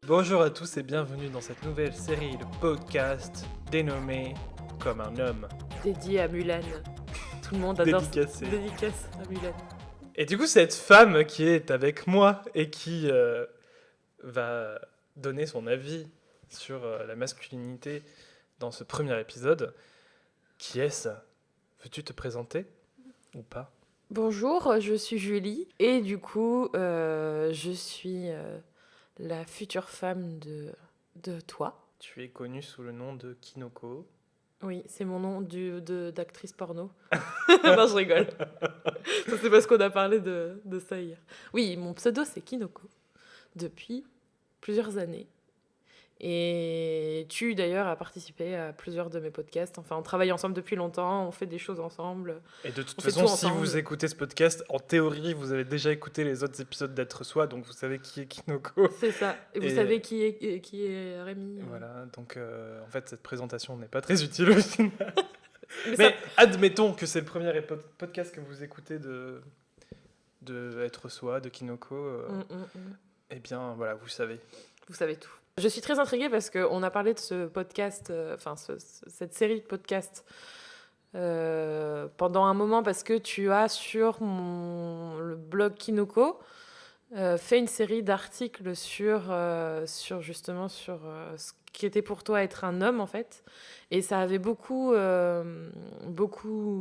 Bonjour à tous et bienvenue dans cette nouvelle série de podcast dénommée Comme un homme. Dédié à Mulan. Tout le monde adore Dédicacé. Dédicace à Mulan. Et du coup, cette femme qui est avec moi et qui va donner son avis sur la masculinité dans ce premier épisode, qui est-ce? Veux-tu te présenter ou pas? Bonjour, je suis Julie et du coup, je suis la future femme de toi. Tu es connue sous le nom de Kinoko. Oui, c'est mon nom d'actrice porno. Non, je rigole. Ça, c'est parce qu'on a parlé de ça hier. Oui, mon pseudo, c'est Kinoko, depuis plusieurs années. Et tu, d'ailleurs, as participé à plusieurs de mes podcasts. Enfin, on travaille ensemble depuis longtemps, on fait des choses ensemble. Et de toute On fait façon, tout si ensemble. vous écoutez ce podcast, en théorie, vous avez déjà écouté les autres épisodes d'Être Soi, donc vous savez qui est Kinoko. C'est ça. Et vous Et- savez qui est Rémi. Voilà, donc en fait, cette présentation n'est pas très utile au final. Mais Mais ça- admettons que c'est le premier podcast que vous écoutez de Être Soi, de Kinoko. Eh bien, voilà, vous savez. Vous savez tout. Je suis très intriguée parce qu'on a parlé de ce podcast, cette série de podcasts pendant un moment parce que tu as sur le blog Kinoko fait une série d'articles sur justement sur ce qui était pour toi être un homme en fait. Et ça avait beaucoup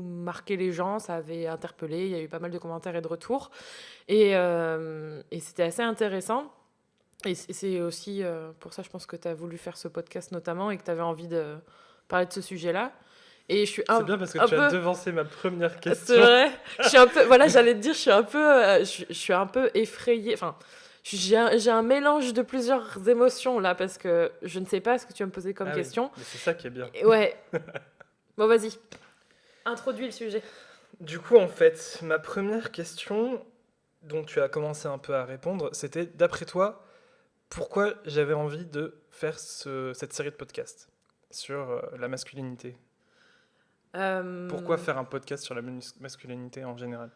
marqué les gens, ça avait interpellé, il y a eu pas mal de commentaires et de retours. Et c'était assez intéressant. Et c'est aussi pour ça, je pense que tu as voulu faire ce podcast notamment et que tu avais envie de parler de ce sujet-là. Et je suis C'est bien parce que tu as devancé ma première question. C'est vrai. Je suis un peu... Voilà, j'allais te dire, je suis un peu effrayée. Enfin, j'ai un mélange de plusieurs émotions là parce que je ne sais pas ce que tu vas me poser comme Ah oui, question. mais c'est ça qui est bien. Et ouais. Bon, vas-y. Introduis le sujet. Du coup, en fait, ma première question, dont tu as commencé un peu à répondre, c'était, d'après toi, pourquoi j'avais envie de faire cette série de podcasts sur la masculinité? Pourquoi faire un podcast sur la masculinité en général?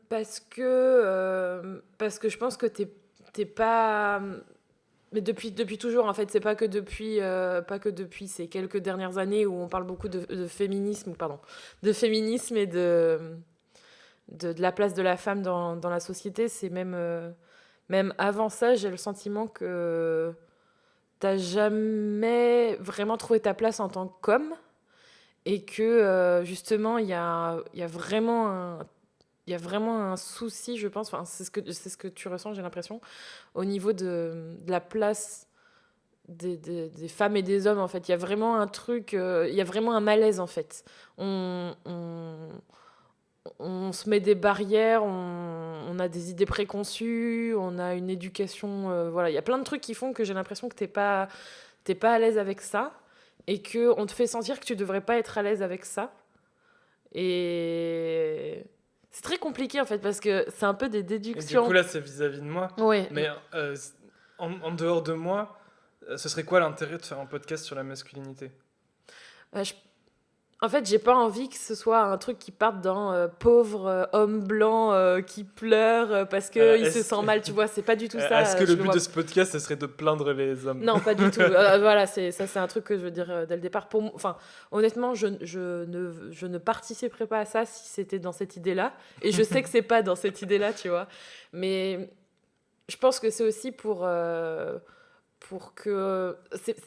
Parce que je pense que t'es pas... Mais depuis toujours, en fait, c'est pas que depuis ces quelques dernières années où on parle beaucoup de féminisme, de féminisme et de la place de la femme dans la société. C'est même avant ça, j'ai le sentiment que t'as jamais vraiment trouvé ta place en tant qu'homme et que justement, il y a vraiment un souci, je pense, enfin, c'est ce que tu ressens, j'ai l'impression, au niveau de la place des femmes et des hommes, en fait. Il y a vraiment un truc, il y a vraiment un malaise, en fait. On se met des barrières, on a des idées préconçues, on a une éducation, voilà. Il y a plein de trucs qui font que j'ai l'impression que t'es pas à l'aise avec ça et qu'on te fait sentir que tu devrais pas être à l'aise avec ça. Et c'est très compliqué en fait parce que c'est un peu des Et du déductions. coup, là, c'est vis-à-vis de moi. Ouais. Mais en dehors de moi, ce serait quoi l'intérêt de faire un podcast sur la masculinité? En fait, j'ai pas envie que ce soit un truc qui parte dans pauvre homme blanc qui pleure parce que il se sent mal, tu vois, c'est pas du tout ça. Est-ce que je le le but vois. de ce podcast, ce serait de plaindre les hommes? Non, pas du tout. Voilà, c'est un truc que je veux dire dès le départ. Pour moi, enfin, honnêtement, je ne participerais pas à ça si c'était dans cette idée-là. Et je sais que c'est pas dans cette idée-là, tu vois. Mais je pense que c'est aussi pour que c'est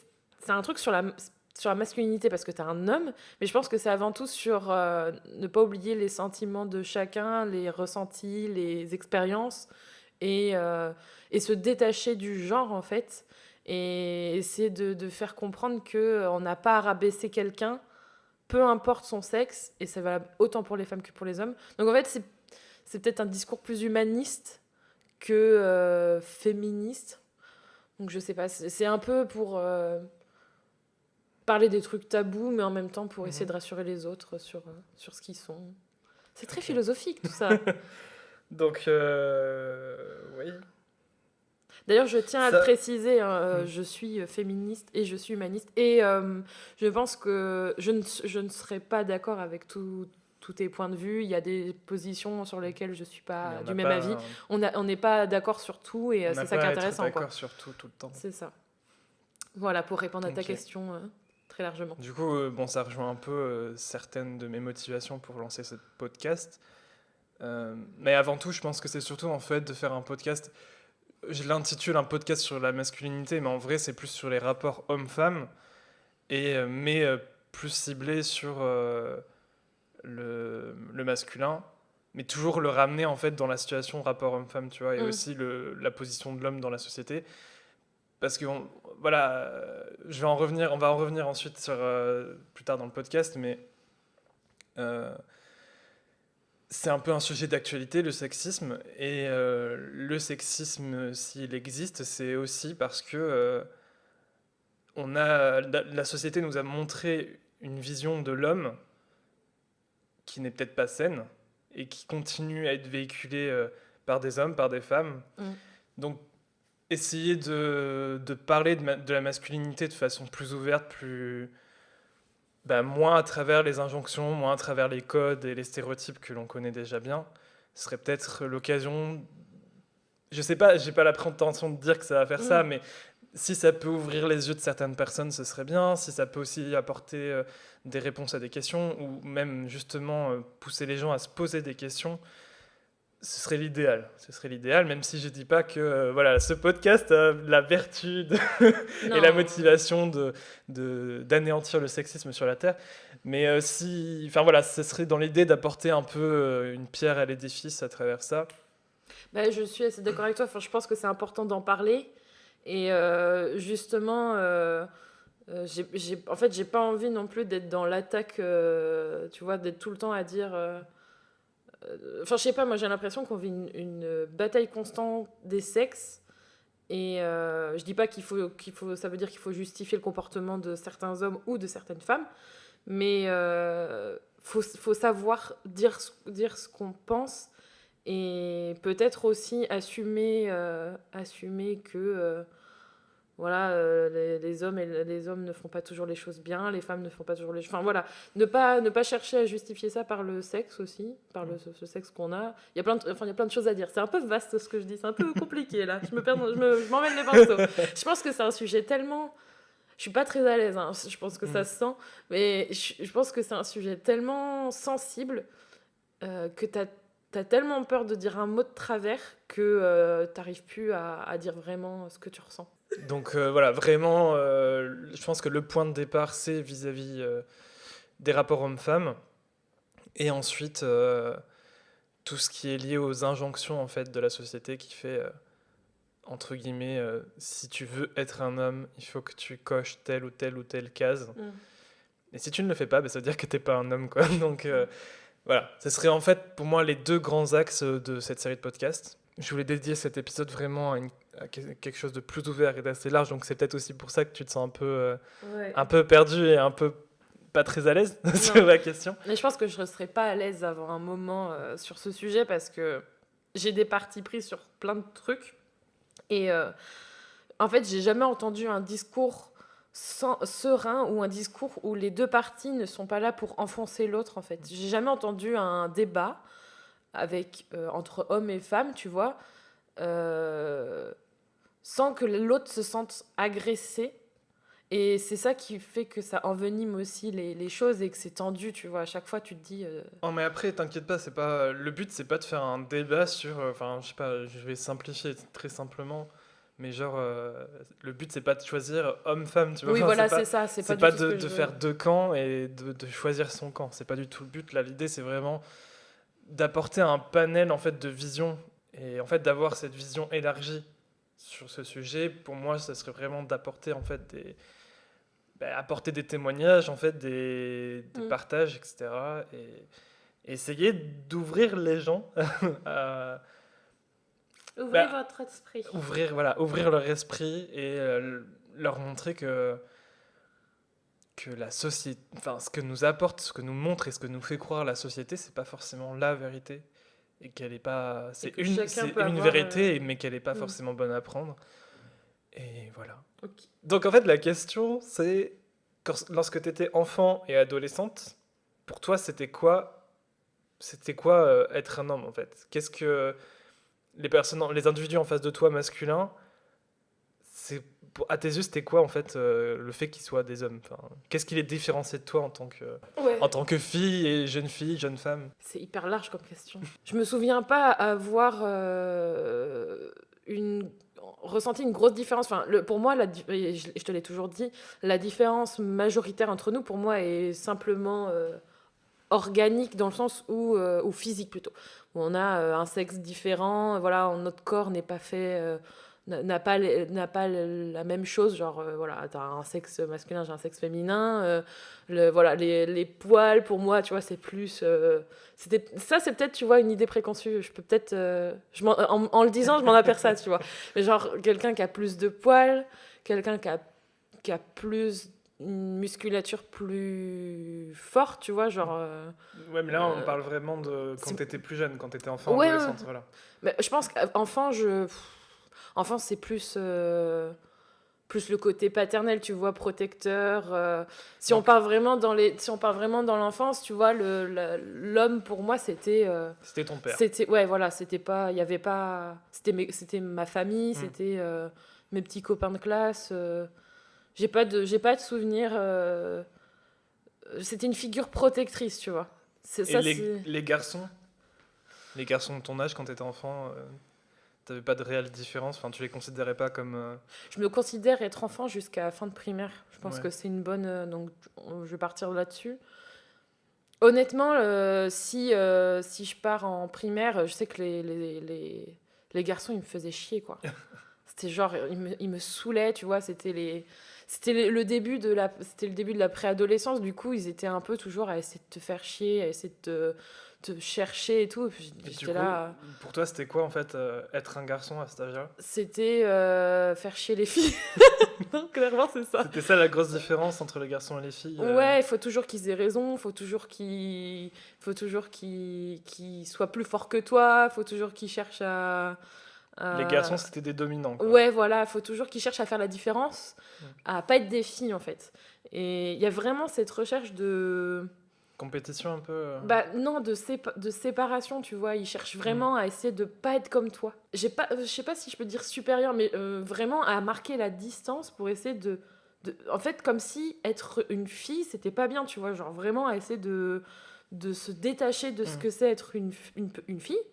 un truc sur la masculinité parce que t'es un homme, mais je pense que c'est avant tout sur ne pas oublier les sentiments de chacun, les ressentis, les expériences et se détacher du genre en fait et essayer de faire comprendre qu'on n'a pas à rabaisser quelqu'un, peu importe son sexe, et ça va autant pour les femmes que pour les hommes. Donc en fait c'est peut-être un discours plus humaniste que féministe. Donc je sais pas, c'est un peu pour parler des trucs tabous, mais en même temps pour essayer de rassurer les autres sur ce qu'ils sont. C'est très philosophique tout ça. Donc, oui. D'ailleurs, je tiens à le préciser, Mm. je suis féministe et je suis humaniste. Et je pense que je ne serais pas d'accord avec toutes tous tes points de vue. Il y a des positions sur lesquelles je suis Mais pas on du n'a même avis. pas, On n'est pas d'accord sur tout et on c'est n'a ça qui pas est à être intéressant, quoi. d'accord sur tout, tout le temps. C'est ça. Voilà, pour répondre à ta Ok. question très largement. Du coup, bon, ça rejoint un peu certaines de mes motivations pour lancer ce podcast. Mais avant tout, je pense que c'est surtout en fait de faire un podcast. Je l'intitule un podcast sur la masculinité, mais en vrai, c'est plus sur les rapports hommes-femmes, mais plus ciblé sur le masculin, mais toujours le ramener en fait dans la situation rapport homme-femme, tu vois, et Mm. aussi la position de l'homme dans la société. Parce que voilà, on va en revenir ensuite plus tard dans le podcast, mais euh, c'est un peu un sujet d'actualité, le sexisme. Et le sexisme, s'il existe, c'est aussi parce que la société nous a montré une vision de l'homme qui n'est peut-être pas saine et qui continue à être véhiculée par des hommes, par des femmes. Mm. Donc, essayer de parler de la masculinité de façon plus ouverte, moins à travers les injonctions, moins à travers les codes et les stéréotypes que l'on connaît déjà bien, ce serait peut-être l'occasion. Je sais pas, j'ai pas la prétention de dire que ça va faire ça, Mm. mais si ça peut ouvrir les yeux de certaines personnes, ce serait bien. Si ça peut aussi apporter des réponses à des questions, ou même justement pousser les gens à se poser des questions, ce serait l'idéal. Ce serait l'idéal, même si je dis pas que voilà, ce podcast a la vertu et la Non. motivation d'anéantir le sexisme sur la Terre. Mais enfin voilà, ce serait dans l'idée d'apporter un peu une pierre à l'édifice à travers ça. Bah, je suis assez d'accord avec toi. Enfin, je pense que c'est important d'en parler. Et justement, en fait, j'ai pas envie non plus d'être dans l'attaque, tu vois, d'être tout le temps à dire. Enfin, je sais pas, moi j'ai l'impression qu'on vit une bataille constante des sexes. Et je dis pas ça veut dire qu'il faut justifier le comportement de certains hommes ou de certaines femmes, mais faut savoir dire ce qu'on pense et peut-être aussi assumer que voilà, les hommes ne font pas toujours les choses bien, les femmes ne font pas toujours les choses. Enfin voilà, ne pas chercher à justifier ça par le sexe aussi, par ce sexe qu'on a. Il y a plein de choses à dire. C'est un peu vaste ce que je dis, c'est un peu compliqué là. Je m'emmène les pinceaux. Je pense que c'est un sujet tellement. Je suis pas très à l'aise, hein. Je pense que ça se sent, mais je pense que c'est un sujet tellement sensible que t'as tellement peur de dire un mot de travers que t'arrives plus à dire vraiment ce que tu ressens. Donc voilà, vraiment, je pense que le point de départ, c'est vis-à-vis des rapports hommes-femmes. Et ensuite, tout ce qui est lié aux injonctions en fait, de la société qui fait, entre guillemets, si tu veux être un homme, il faut que tu coches telle ou telle ou telle case. Et si tu ne le fais pas, ça veut dire que t'es pas un homme, quoi. Donc voilà, ce serait en fait pour moi les deux grands axes de cette série de podcasts. Je voulais dédier cet épisode vraiment à quelque chose de plus ouvert et d'assez large, donc c'est peut-être aussi pour ça que tu te sens Ouais. un peu perdu et un peu pas très à l'aise sur Non. la question. Mais je pense que je ne serais pas à l'aise avant un moment sur ce sujet parce que j'ai des partis pris sur plein de trucs. Et en fait, j'ai jamais entendu un discours serein ou un discours où les deux parties ne sont pas là pour enfoncer l'autre, en fait. J'ai jamais entendu un débat entre hommes et femmes, tu vois, sans que l'autre se sente agressé. Et c'est ça qui fait que ça envenime aussi les choses et que c'est tendu, tu vois. À chaque fois, tu te dis... Oh, mais après, t'inquiète pas, le but, c'est pas de faire un débat sur. Enfin, je sais pas, je vais simplifier très simplement. Mais genre, le but, c'est pas de choisir homme-femme, tu vois. Oui, Enfin, voilà, c'est ça. C'est c'est pas pas du tout ce que je de veux. faire deux camps et de choisir son camp. C'est pas du tout le but. Là, l'idée, c'est vraiment d'apporter un panel en fait de vision et en fait d'avoir cette vision élargie sur ce sujet. Pour moi, ça serait vraiment d'apporter en fait apporter des témoignages, en fait, des partages, etc. Et essayer d'ouvrir les gens à Ouvrez votre esprit. ouvrir leur esprit et leur montrer que la société, enfin, ce que nous apporte, ce que nous montre et ce que nous fait croire la société, c'est pas forcément la vérité et qu'elle est pas, c'est une vérité, mais qu'elle est pas forcément bonne à prendre. Et voilà. Okay. Donc en fait, la question, c'est lorsque tu étais enfant et adolescente, pour toi, c'était quoi c'était quoi être un homme en fait? Qu'est-ce que les individus en face de toi masculins, à tes yeux, c'était quoi en fait le fait qu'ils soient des hommes? Enfin, qu'est-ce qui les différenciait de toi Ouais. en tant que fille, jeune femme? C'est hyper large comme question. Je me souviens pas avoir une ressenti une grosse différence. Enfin, pour moi, et je te l'ai toujours dit, la différence majoritaire entre nous, pour moi, est simplement organique dans le sens ou physique plutôt. Où on a un sexe différent, voilà, notre corps n'est pas fait, n'a pas la même chose. Genre, voilà, t'as un sexe masculin, j'ai un sexe féminin. Voilà, les poils, pour moi, tu vois, c'est plus. Ça, c'est peut-être, tu vois, une idée préconçue. Je peux peut-être. En le disant, je m'en aperçois, tu vois. Mais genre, quelqu'un qui a plus de poils, quelqu'un qui a plus une musculature plus forte, tu vois, genre... Ouais, mais là, on parle vraiment de quand t'étais plus jeune, quand t'étais enfant, Ouais, adolescente, voilà. mais je pense qu'enfant, enfant, c'est plus le côté paternel, tu vois, protecteur. Si on part vraiment dans l'enfance, tu vois, l'homme, pour moi, c'était... C'était ton père. Ouais, voilà, c'était pas... Il y avait pas... C'était ma famille, c'était mes petits copains de classe... J'ai pas de souvenir. C'était une figure protectrice, tu vois. Et les garçons de ton âge, quand t'étais enfant, t'avais pas de réelle différence? Enfin, tu les considérais pas comme... Je me considère être enfant jusqu'à la fin de primaire. Je pense Ouais. que c'est une bonne... donc, je vais partir là-dessus. Honnêtement, si je pars en primaire, je sais que les garçons, ils me faisaient chier, quoi. C'était genre, ils me saoulaient, tu vois. C'était le début de la préadolescence. Du coup, ils étaient un peu toujours à essayer de te faire chier, à essayer de te chercher et tout. Et puis, Et du j'étais coup, là. pour toi, c'était quoi en fait être un garçon à cet âge-là? C'était faire chier les filles. Non, clairement, c'est ça. C'était ça la grosse différence entre les garçons et les filles? Ouais, il faut toujours qu'ils aient raison, il faut toujours qu'ils soient plus forts que toi, il faut toujours qu'ils cherchent Les garçons, c'était des dominants, quoi. Ouais, voilà, il faut toujours qu'ils cherchent à faire la différence, Mm. à pas être des filles, en fait. Et il y a vraiment cette recherche de... Compétition un peu Bah non, de séparation, tu vois. Ils cherchent vraiment à essayer de pas être comme toi. Je sais pas si je peux dire supérieur, mais vraiment à marquer la distance pour essayer en fait, comme si être une fille, c'était pas bien, tu vois. Genre vraiment à essayer de se détacher de ce que c'est être une fille.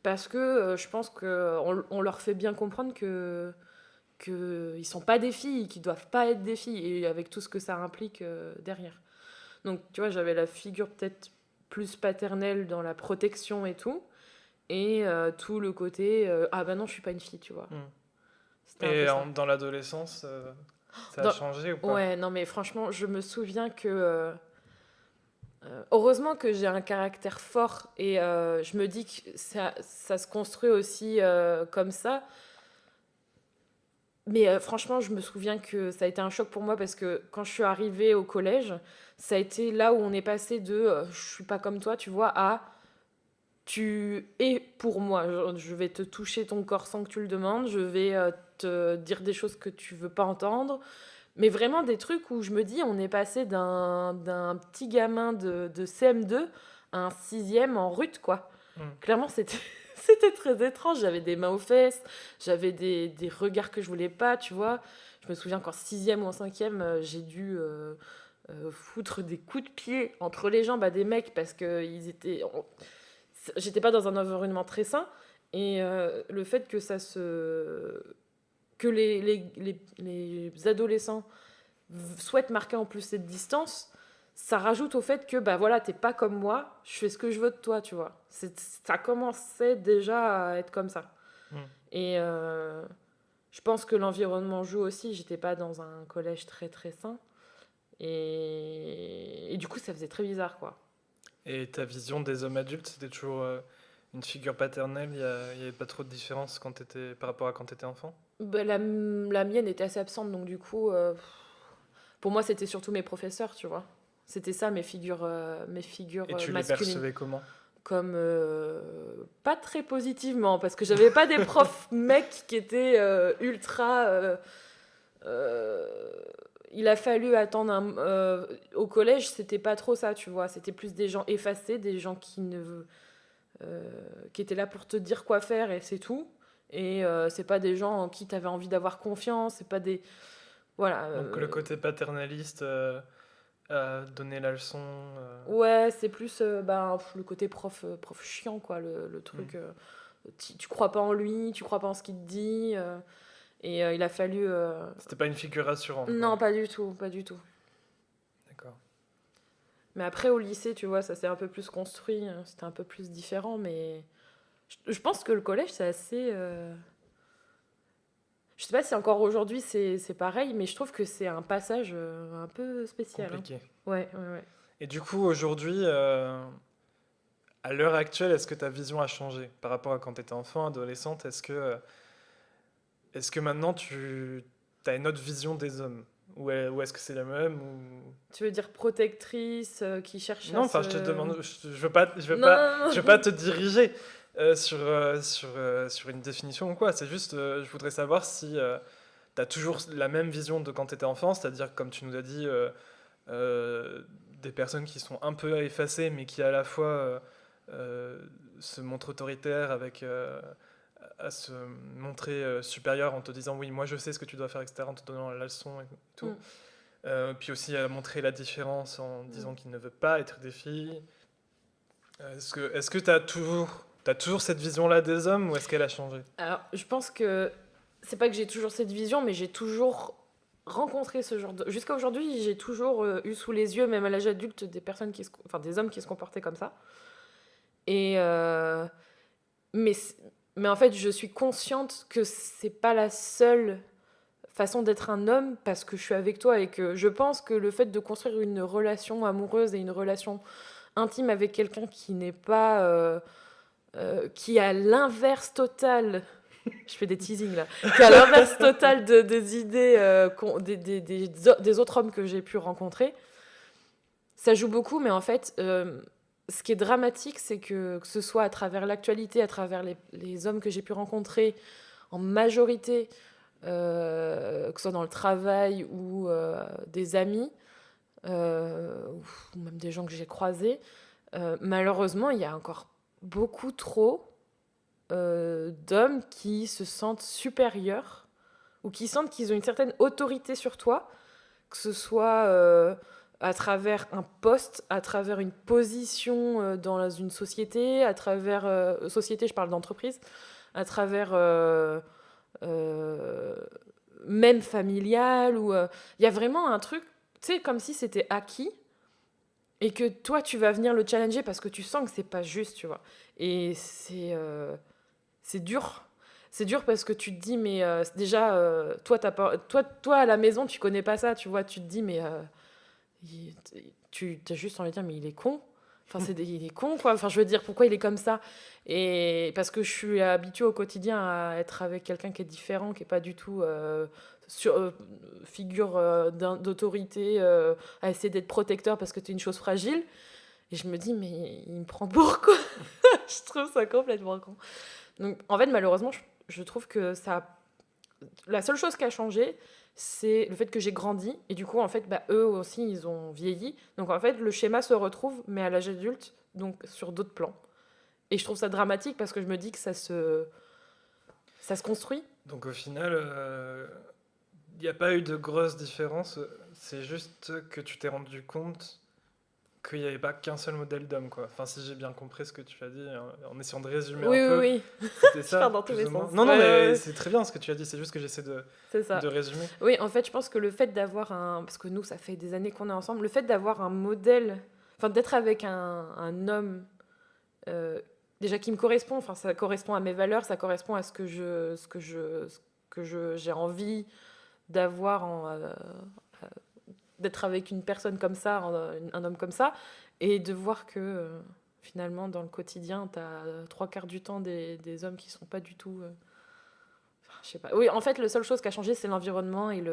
Parce que je pense qu'on leur fait bien comprendre que ils sont pas des filles, qu'ils doivent pas être des filles, et avec tout ce que ça implique derrière. Donc, tu vois, j'avais la figure peut-être plus paternelle dans la protection et tout, et tout le côté ah bah non, je suis pas une fille, tu vois. C'était un peu Et ça. dans l'adolescence, ça a changé ou pas? Ouais, non, mais franchement, je me souviens que heureusement que j'ai un caractère fort, et je me dis que ça se construit aussi comme ça. Mais franchement, je me souviens que ça a été un choc pour moi parce que quand je suis arrivée au collège, ça a été là où on est passé de je suis pas comme toi, tu vois, à tu es pour moi. Je vais te toucher ton corps sans que tu le demandes, je vais te dire des choses que tu veux pas entendre. Mais vraiment des trucs où je me dis, on est passé d'un petit gamin de CM2 à un sixième en rut, quoi. Clairement, c'était très étrange. J'avais des mains aux fesses, j'avais des regards que je voulais pas, tu vois. Je me souviens qu'en sixième ou en cinquième, j'ai dû foutre des coups de pied entre les jambes à des mecs parce que j'étais pas dans un environnement très sain. Et le fait que que les adolescents souhaitent marquer en plus cette distance, ça rajoute au fait que bah voilà, t'es pas comme moi, je fais ce que je veux de toi, tu vois. Ça commençait déjà à être comme ça. Et je pense que l'environnement joue aussi. J'étais pas dans un collège très très sain, et du coup ça faisait très bizarre, quoi. Et ta vision des hommes adultes, c'était toujours une figure paternelle? Il y avait pas trop de différence par rapport à quand t'étais enfant? Bah, la mienne était assez absente, donc du coup pour moi c'était surtout mes professeurs, tu vois. C'était ça mes figures Et tu les masculines. percevais comment? Comme pas très positivement, parce que j'avais pas des profs mecs qui étaient ultra il a fallu attendre au collège, c'était pas trop ça, tu vois. C'était plus des gens effacés, des gens qui étaient là pour te dire quoi faire et c'est tout. Et c'est pas des gens en qui t'avais envie d'avoir confiance, c'est pas des... Voilà. Donc le côté paternaliste, donner la leçon. Ouais, c'est plus le côté prof chiant, quoi, le truc. Tu crois pas en lui, tu crois pas en ce qu'il te dit. Et il a fallu... C'était pas une figure rassurante, Non, quoi. pas du tout, pas du tout. D'accord. Mais après, au lycée, tu vois, ça s'est un peu plus construit, c'était un peu plus différent, mais je pense que le collège, c'est assez... Je sais pas si encore aujourd'hui c'est pareil, mais je trouve que c'est un passage un peu spécial. Hein. Compliqué. Ouais, ouais, ouais. Et du coup, aujourd'hui, à l'heure actuelle, est-ce que ta vision a changé par rapport à quand tu étais enfant, adolescente? Est-ce que maintenant tu as une autre vision des hommes? Ou est-ce que c'est la même Tu veux dire protectrice qui cherche Non, à enfin, se... je te demande, je veux pas, Non, non, je veux non. pas te diriger sur une définition ou quoi. C'est juste, je voudrais savoir si tu as toujours la même vision de quand tu étais enfant, c'est-à-dire, comme tu nous as dit, euh, des personnes qui sont un peu effacées, mais qui à la fois se montrent autoritaires avec à se montrer supérieur en te disant oui, moi je sais ce que tu dois faire, etc., en te donnant la leçon et tout. Mm, Puis aussi à montrer la différence en disant mm. qu'il ne veut pas être des filles. Est-ce que t'as toujours cette vision-là des hommes ou est-ce qu'elle a changé? Alors, je pense que c'est pas que j'ai toujours cette vision, mais j'ai toujours rencontré ce genre de... Jusqu'à aujourd'hui, j'ai toujours eu sous les yeux, même à l'âge adulte, des personnes enfin, des hommes qui se comportaient comme ça. Et... mais, mais en fait, je suis consciente que c'est pas la seule façon d'être un homme parce que je suis avec toi et que je pense que le fait de construire une relation amoureuse et une relation intime avec quelqu'un qui n'est pas... qui a l'inverse total... Je fais des teasings là. Qui a l'inverse total des idées des autres hommes que j'ai pu rencontrer. Ça joue beaucoup, mais en fait, ce qui est dramatique, c'est que ce soit à travers l'actualité, à travers les hommes que j'ai pu rencontrer, en majorité, que ce soit dans le travail ou des amis, ou même des gens que j'ai croisés, malheureusement, il y a encore beaucoup trop d'hommes qui se sentent supérieurs ou qui sentent qu'ils ont une certaine autorité sur toi, que ce soit à travers un poste, à travers une position dans une société, à travers... société, je parle d'entreprise, à travers... même familial, ou... Il y a vraiment un truc, tu sais, comme si c'était acquis, et que toi, tu vas venir le challenger parce que tu sens que c'est pas juste, tu vois. Et c'est dur. C'est dur parce que tu te dis, mais déjà, toi, à la maison, tu connais pas ça, tu vois. Tu te dis, mais tu as juste envie de dire, mais il est con. Enfin, il est con, quoi. Enfin, je veux dire, pourquoi il est comme ça? Et parce que je suis habituée au quotidien à être avec quelqu'un qui est différent, qui est pas du tout figure d'autorité, à essayer d'être protecteur parce que tu es une chose fragile. Et je me dis, mais il me prend pour quoi? Je trouve ça complètement con. Donc, en fait, malheureusement, je trouve que ça... La seule chose qui a changé, c'est le fait que j'ai grandi. Et du coup, en fait, eux aussi, ils ont vieilli. Donc, en fait, le schéma se retrouve, mais à l'âge adulte, donc sur d'autres plans. Et je trouve ça dramatique parce que je me dis que ça se construit. Donc au final, il n'y a pas eu de grosse différence. C'est juste que tu t'es rendu compte qu'il n'y avait pas qu'un seul modèle d'homme, quoi. Enfin, si j'ai bien compris ce que tu as dit, en essayant de résumer Oui, un peu, oui, oui. c'était Je pars ça, dans tous plus les ou moins. sens. Non, non, Ouais, mais ouais, ouais. c'est très bien ce que tu as dit, c'est juste que j'essaie C'est ça. de résumer. Oui, en fait, je pense que le fait d'avoir un... Parce que nous, ça fait des années qu'on est ensemble. Le fait d'avoir un modèle... Enfin, d'être avec un homme... déjà qui me correspond. Enfin, ça correspond à mes valeurs, ça correspond à ce que j'ai envie d'avoir d'être avec une personne comme ça, un homme comme ça, et de voir que finalement dans le quotidien t'as trois quarts du temps des hommes qui sont pas du tout je sais pas. Oui, en fait, la seule chose qui a changé, c'est l'environnement et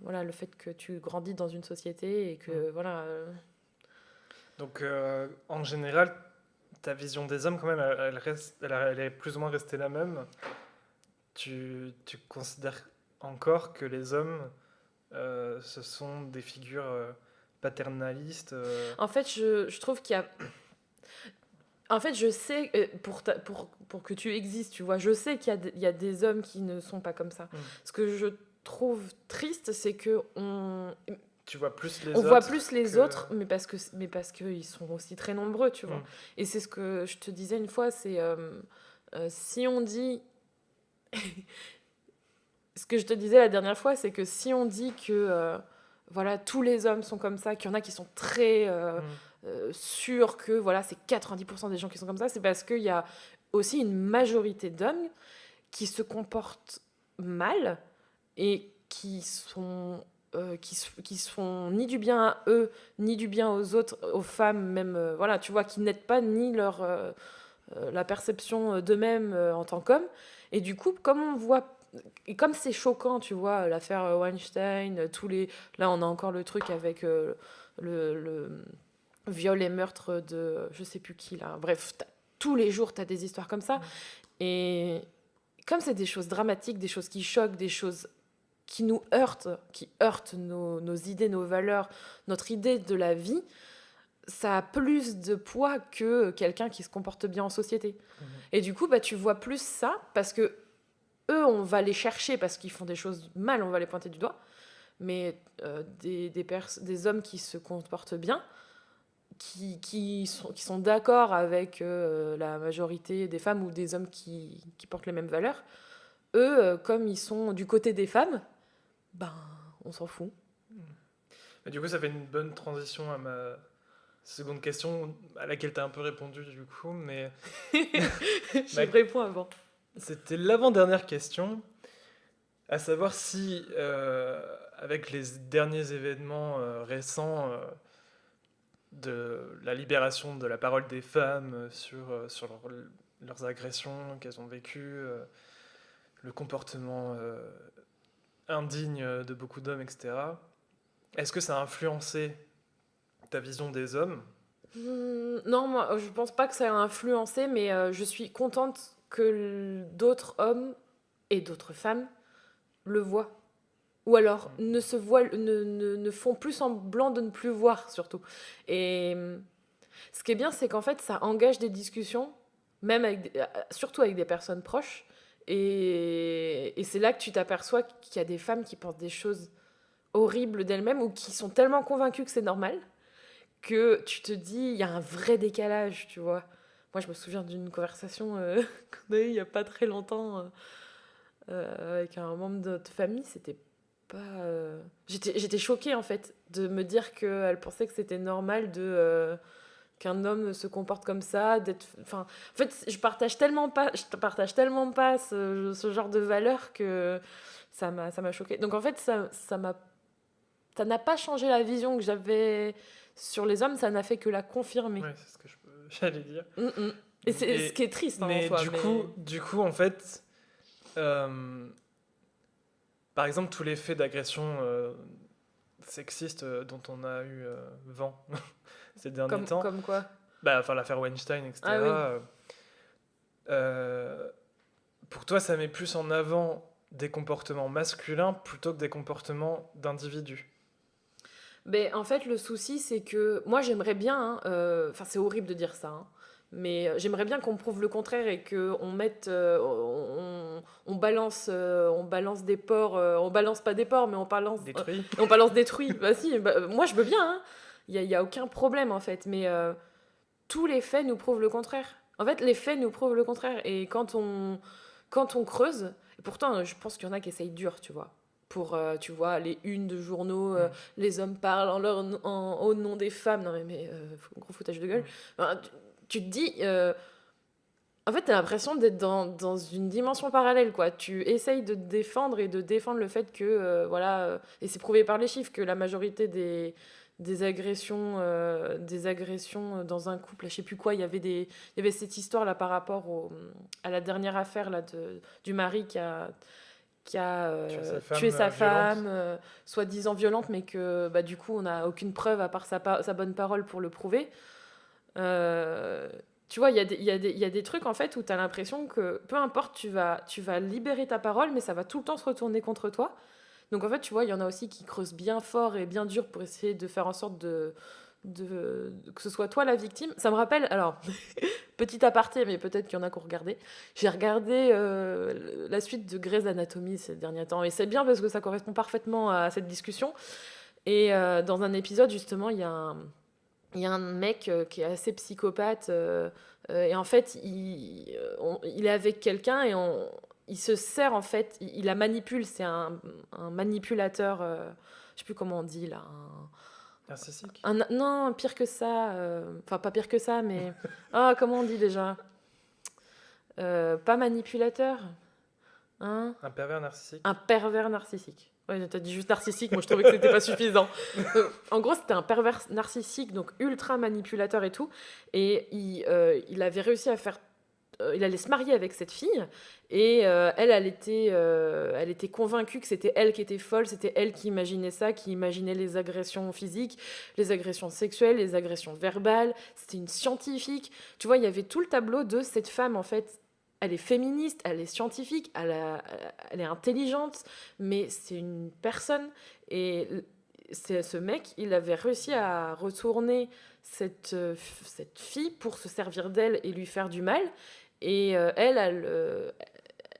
voilà, le fait que tu grandis dans une société et que voilà. Donc en général, ta vision des hommes, quand même, elle est plus ou moins restée la même. Tu considères encore que les hommes ce sont des figures paternalistes. En fait, je trouve qu'il y a... En fait, je sais, pour que tu existes, tu vois, je sais il y a des hommes qui ne sont pas comme ça. Ce que je trouve triste, c'est que Tu vois plus les on autres voit plus les que... autres, mais parce qu'ils sont aussi très nombreux, tu vois. Et c'est ce que je te disais une fois, c'est si on dit... Ce que je te disais la dernière fois, c'est que si on dit que voilà, tous les hommes sont comme ça, qu'il y en a qui sont très sûrs que voilà, c'est 90% des gens qui sont comme ça, c'est parce qu'il y a aussi une majorité d'hommes qui se comportent mal et qui se font ni du bien à eux, ni du bien aux autres, aux femmes même, voilà, tu vois, qui n'aident pas ni la perception d'eux-mêmes en tant qu'hommes. Et du coup, comme on voit, et comme c'est choquant, tu vois, l'affaire Weinstein, là on a encore le truc avec le viol et meurtre de je sais plus qui là. Bref, tous les jours t'as des histoires comme ça. Et comme c'est des choses dramatiques, des choses qui choquent, des choses qui nous heurtent, qui heurtent nos idées, nos valeurs, notre idée de la vie, ça a plus de poids que quelqu'un qui se comporte bien en société. Et du coup, bah, tu vois plus ça, parce que eux, on va les chercher parce qu'ils font des choses mal, on va les pointer du doigt. Mais des hommes qui se comportent bien, qui sont d'accord avec la majorité des femmes ou des hommes qui portent les mêmes valeurs, eux, comme ils sont du côté des femmes, ben, on s'en fout. Et du coup, ça fait une bonne transition à ma seconde question, à laquelle tu as un peu répondu du coup, mais... Je réponds avant. C'était l'avant-dernière question, à savoir si, avec les derniers événements récents de la libération de la parole des femmes sur leurs agressions qu'elles ont vécues, le comportement indigne de beaucoup d'hommes, etc., est-ce que ça a influencé ta vision des hommes? Non, moi, je pense pas que ça a influencé, mais je suis contente que d'autres hommes et d'autres femmes le voient. Ou alors ne font plus semblant de ne plus voir, surtout. Et ce qui est bien, c'est qu'en fait, ça engage des discussions, même surtout avec des personnes proches. Et c'est là que tu t'aperçois qu'il y a des femmes qui pensent des choses horribles d'elles-mêmes ou qui sont tellement convaincues que c'est normal que tu te dis, il y a un vrai décalage, tu vois. Moi, je me souviens d'une conversation qu'on a eue il n'y a pas très longtemps avec un membre de notre famille. C'était pas... J'étais choquée, en fait, de me dire qu'elle pensait que c'était normal qu'un homme se comporte comme ça, en fait, je partage tellement pas ce genre de valeurs que ça m'a choquée. Donc, en fait, ça n'a pas changé la vision que j'avais sur les hommes, ça n'a fait que la confirmer. Ouais, c'est ce que j'allais dire. Et c'est ce qui est triste, mais en soi. Du coup, en fait, par exemple, tous les faits d'agression sexistes dont on a eu vent ces derniers temps, Comme quoi? Enfin, l'affaire Weinstein, etc. Ah oui. Pour toi, ça met plus en avant des comportements masculins plutôt que des comportements d'individus. Mais en fait, le souci, c'est que moi, j'aimerais bien, enfin, c'est horrible de dire ça, hein, mais j'aimerais bien qu'on prouve le contraire et qu'on mette, on balance des porcs, on balance pas des porcs, mais Détruits. on balance des truies. Bah si, moi, je veux bien, hein. Il y a aucun problème, en fait, mais tous les faits nous prouvent le contraire. En fait, les faits nous prouvent le contraire, et quand on creuse, et pourtant, je pense qu'il y en a qui essayent dur, tu vois. Pour, tu vois, les unes de journaux, les hommes parlent au nom des femmes. Non, mais gros foutage de gueule. Enfin, tu te dis. En fait, t'as l'impression d'être dans une dimension parallèle, quoi. Tu essayes de te défendre et de défendre le fait que, voilà. Et c'est prouvé par les chiffres que la majorité des agressions dans un couple, je sais plus quoi, il y avait cette histoire là par rapport à la dernière affaire là, du mari qui a tué sa femme, soi-disant violente, mais que bah, du coup on n'a aucune preuve à part sa bonne parole pour le prouver. Tu vois, il y a des trucs en fait où tu as l'impression que peu importe, tu vas libérer ta parole, mais ça va tout le temps se retourner contre toi. Donc en fait, tu vois, il y en a aussi qui creusent bien fort et bien dur pour essayer de faire en sorte que ce soit toi la victime. Ça me rappelle, alors, petit aparté, mais peut-être qu'il y en a qui ont regardé. J'ai regardé la suite de Grey's Anatomy ces derniers temps, et c'est bien parce que ça correspond parfaitement à cette discussion. Et dans un épisode, justement, il y a un mec qui est assez psychopathe, et en fait, il est avec quelqu'un et il se sert, en fait, il la manipule, c'est un manipulateur, je sais plus comment on dit là, Narcissique. non, pire que ça, enfin pas pire que ça, mais ah, comment on dit déjà? Pas manipulateur, hein? Un pervers narcissique. Un pervers narcissique. Ouais, t'as dit juste narcissique, moi je trouvais que c'était pas suffisant. En gros, c'était un pervers narcissique, donc ultra manipulateur et tout. Et il avait réussi à faire. Il allait se marier avec cette fille. Et elle était convaincue que c'était elle qui était folle, c'était elle qui imaginait ça, qui imaginait les agressions physiques, les agressions sexuelles, les agressions verbales. C'était une scientifique. Tu vois, il y avait tout le tableau de cette femme, en fait. Elle est féministe, elle est scientifique, elle est intelligente, mais c'est une personne. Et ce mec, il avait réussi à retourner cette fille pour se servir d'elle et lui faire du mal. Et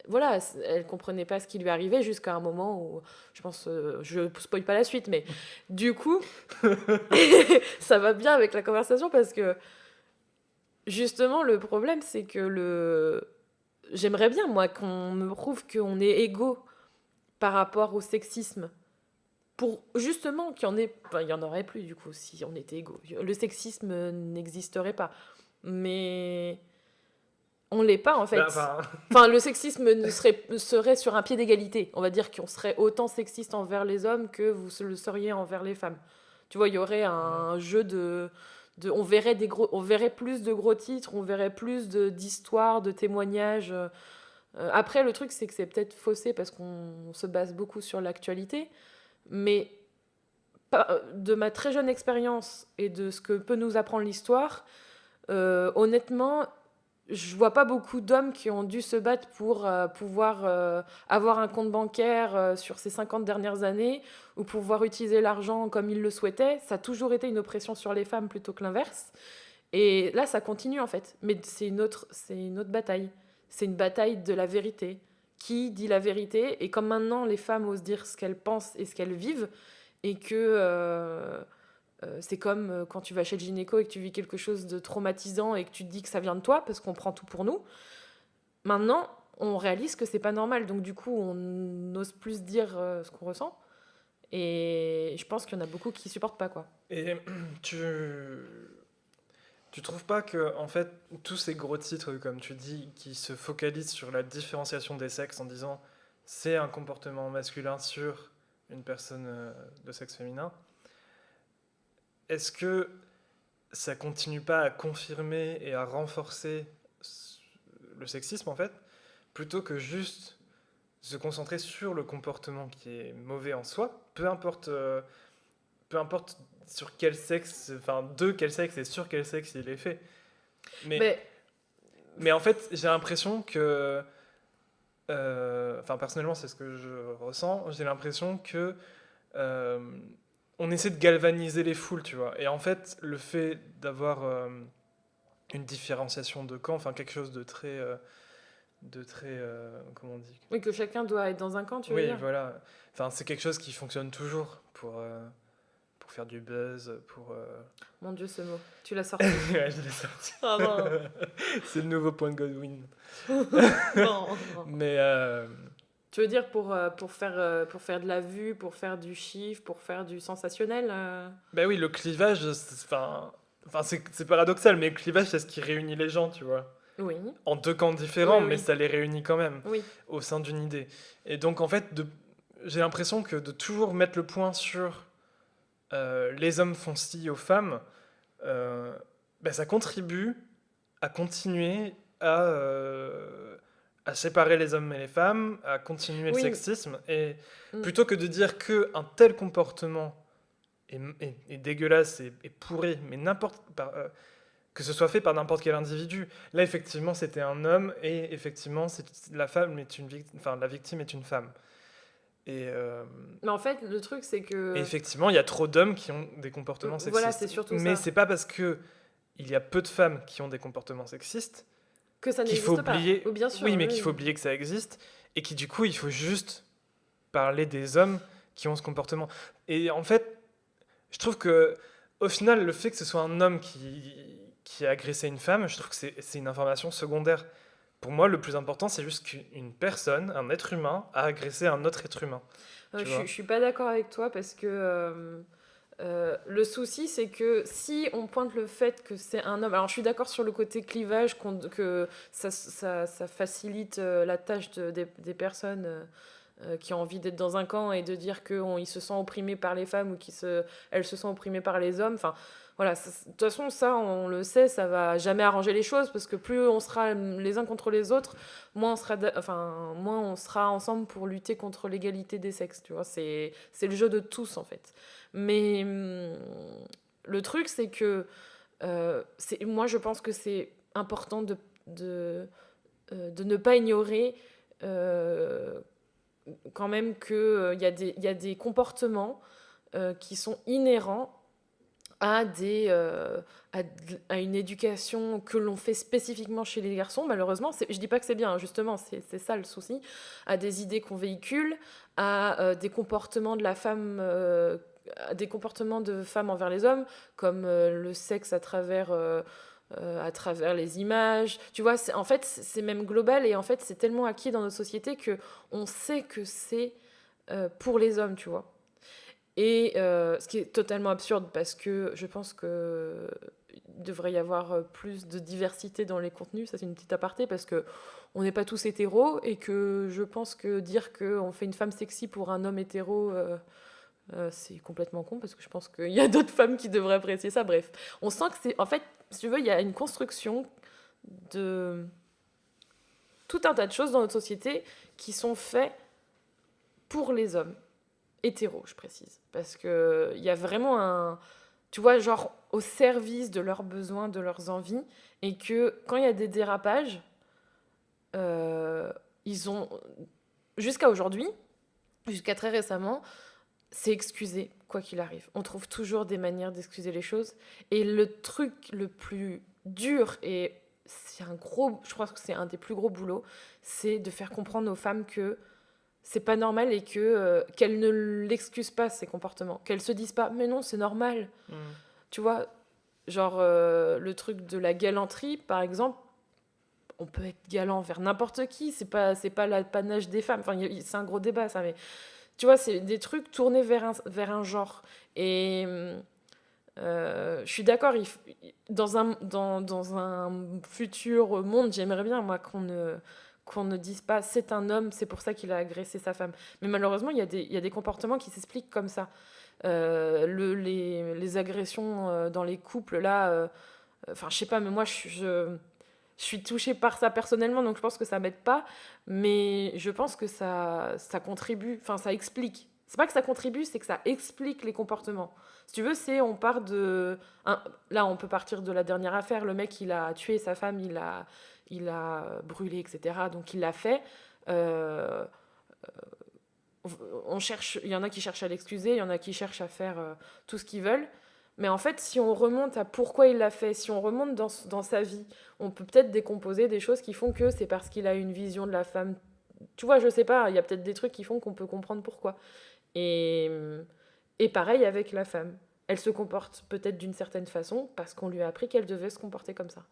voilà, elle comprenait pas ce qui lui arrivait jusqu'à un moment où, je pense, je spoil pas la suite, mais du coup, ça va bien avec la conversation parce que justement, le problème, c'est que j'aimerais bien, moi, qu'on me prouve qu'on est égaux par rapport au sexisme. Pour justement qu'il y en ait... Enfin, il y en aurait plus, du coup, si on était égaux. Le sexisme n'existerait pas. Mais on l'est pas, en fait. Enfin, le sexisme serait sur un pied d'égalité. On va dire qu'on serait autant sexiste envers les hommes que vous le seriez envers les femmes. Tu vois, il y aurait un jeu on verrait plus de gros titres, on verrait plus d'histoires, de témoignages. Après, le truc, c'est que c'est peut-être faussé parce qu'on se base beaucoup sur l'actualité. Mais de ma très jeune expérience et de ce que peut nous apprendre l'histoire, honnêtement, je vois pas beaucoup d'hommes qui ont dû se battre pour pouvoir avoir un compte bancaire sur ces 50 dernières années ou pouvoir utiliser l'argent comme ils le souhaitaient. Ça a toujours été une oppression sur les femmes plutôt que l'inverse. Et là, ça continue en fait. Mais c'est une autre bataille. C'est une bataille de la vérité. Qui dit la vérité? Et comme maintenant, les femmes osent dire ce qu'elles pensent et ce qu'elles vivent, et que c'est comme quand tu vas chez le gynéco et que tu vis quelque chose de traumatisant et que tu te dis que ça vient de toi, parce qu'on prend tout pour nous. Maintenant, on réalise que c'est pas normal. Donc du coup, on n'ose plus dire ce qu'on ressent. Et je pense qu'il y en a beaucoup qui supportent pas, quoi. Et tu trouves pas que, en fait, tous ces gros titres, comme tu dis, qui se focalisent sur la différenciation des sexes en disant c'est un comportement masculin sur une personne de sexe féminin, est-ce que ça continue pas à confirmer et à renforcer le sexisme, en fait, plutôt que juste se concentrer sur le comportement qui est mauvais en soi, peu importe sur quel sexe, enfin de quel sexe et sur quel sexe il est fait. Mais en fait, j'ai l'impression que, enfin personnellement, c'est ce que je ressens. J'ai l'impression que on essaie de galvaniser les foules, tu vois. Et en fait, le fait d'avoir une différenciation de camp, enfin quelque chose de très comment on dit? Oui, que chacun doit être dans un camp, tu veux dire? Oui, voilà. Enfin, c'est quelque chose qui fonctionne toujours pour faire du buzz, pour... Mon Dieu, ce mot. Tu l'as sorti. Ouais, je l'ai sorti. Ah non. C'est le nouveau point de Godwin. Non. Mais... Tu veux dire pour faire de la vue, pour faire du chiffre, pour faire du sensationnel Ben oui, le clivage, c'est paradoxal, mais le clivage, c'est ce qui réunit les gens, tu vois. Oui. En deux camps différents, Oui, oui. mais ça les réunit quand même, Oui. au sein d'une idée. Et donc, en fait, j'ai l'impression que de toujours mettre le point sur les hommes font ci aux femmes, ben ça contribue à continuer à séparer les hommes et les femmes, à continuer le sexisme, et plutôt que de dire qu'un tel comportement est dégueulasse et pourri, mais que ce soit fait par n'importe quel individu. Là, effectivement, c'était un homme, et effectivement, la victime est une femme. Et Mais en fait, le truc, c'est que... et effectivement, il y a trop d'hommes qui ont des comportements sexistes. Voilà, c'est surtout Mais ça. c'est pas parce que il y a peu de femmes qui ont des comportements sexistes Que ça qu'il faut n'existe pas. oublier. Oui, bien sûr. Oui, mais oui. qu'il faut oublier que ça existe et qui du coup, il faut juste parler des hommes qui ont ce comportement. Et en fait, je trouve que au final, le fait que ce soit un homme qui a agressé une femme, je trouve que c'est une information secondaire. Pour moi, le plus important, c'est juste qu'une personne, un être humain, a agressé un autre être humain. Tu vois. Je suis pas d'accord avec toi parce que le souci, c'est que si on pointe le fait que c'est un homme... Alors, je suis d'accord sur le côté clivage, que ça facilite la tâche des personnes qui ont envie d'être dans un camp et de dire qu'ils se sentent opprimés par les femmes ou elles se sentent opprimées par les hommes. Enfin, voilà, de toute façon, ça, on le sait, ça va jamais arranger les choses parce que plus on sera les uns contre les autres, moins on sera ensemble pour lutter contre l'égalité des sexes. Tu vois, c'est le jeu de tous, en fait. Mais le truc, c'est que moi, je pense que c'est important de ne pas ignorer quand même qu'il y a des comportements qui sont inhérents à, à une éducation que l'on fait spécifiquement chez les garçons, malheureusement. Je dis pas que c'est bien, justement, c'est ça le souci. À des idées qu'on véhicule, à des comportements de la femme... des comportements de femmes envers les hommes, comme le sexe à travers les images. Tu vois, en fait, c'est même global et en fait, c'est tellement acquis dans notre société que on sait que c'est pour les hommes, tu vois. Et ce qui est totalement absurde parce que je pense que il devrait y avoir plus de diversité dans les contenus. Ça, c'est une petite aparté parce que on n'est pas tous hétéros et que je pense que dire qu'on fait une femme sexy pour un homme hétéro... c'est complètement con parce que je pense qu'il y a d'autres femmes qui devraient apprécier ça. Bref, on sent que c'est... En fait, si tu veux, il y a une construction de tout un tas de choses dans notre société qui sont faites pour les hommes. Hétéros, je précise. Parce qu'il y a vraiment un... Tu vois, genre au service de leurs besoins, de leurs envies. Et que quand il y a des dérapages, ils ont... Jusqu'à aujourd'hui, jusqu'à très récemment... c'est excusé, quoi qu'il arrive. On trouve toujours des manières d'excuser les choses. Et le truc le plus dur, et je crois que c'est un des plus gros boulots, c'est de faire comprendre aux femmes que c'est pas normal et qu'elles ne l'excusent pas, ces comportements. Qu'elles se disent pas, mais non, c'est normal. Tu vois, genre le truc de la galanterie, par exemple, on peut être galant envers n'importe qui, c'est pas l'apanage des femmes. Enfin, c'est un gros débat, ça, mais... Tu vois, c'est des trucs tournés vers un genre. Et je suis d'accord, dans un futur monde, j'aimerais bien, moi, qu'on ne dise pas c'est un homme, c'est pour ça qu'il a agressé sa femme. Mais malheureusement, il y a des comportements qui s'expliquent comme ça. Les agressions dans les couples, là, enfin, je sais pas, mais moi, je suis touchée par ça personnellement, donc je pense que ça m'aide pas, mais je pense que ça contribue, enfin ça explique. C'est pas que ça contribue, c'est que ça explique les comportements. Si tu veux, on part là, on peut partir de la dernière affaire. Le mec, il a tué sa femme, il a brûlé, etc. Donc il l'a fait. Il y en a qui cherchent à l'excuser, il y en a qui cherchent à faire tout ce qu'ils veulent. Mais en fait, si on remonte à pourquoi il l'a fait, si on remonte dans sa vie, on peut peut-être décomposer des choses qui font que c'est parce qu'il a une vision de la femme. Tu vois, je sais pas, il y a peut-être des trucs qui font qu'on peut comprendre pourquoi. Et pareil avec la femme. Elle se comporte peut-être d'une certaine façon parce qu'on lui a appris qu'elle devait se comporter comme ça.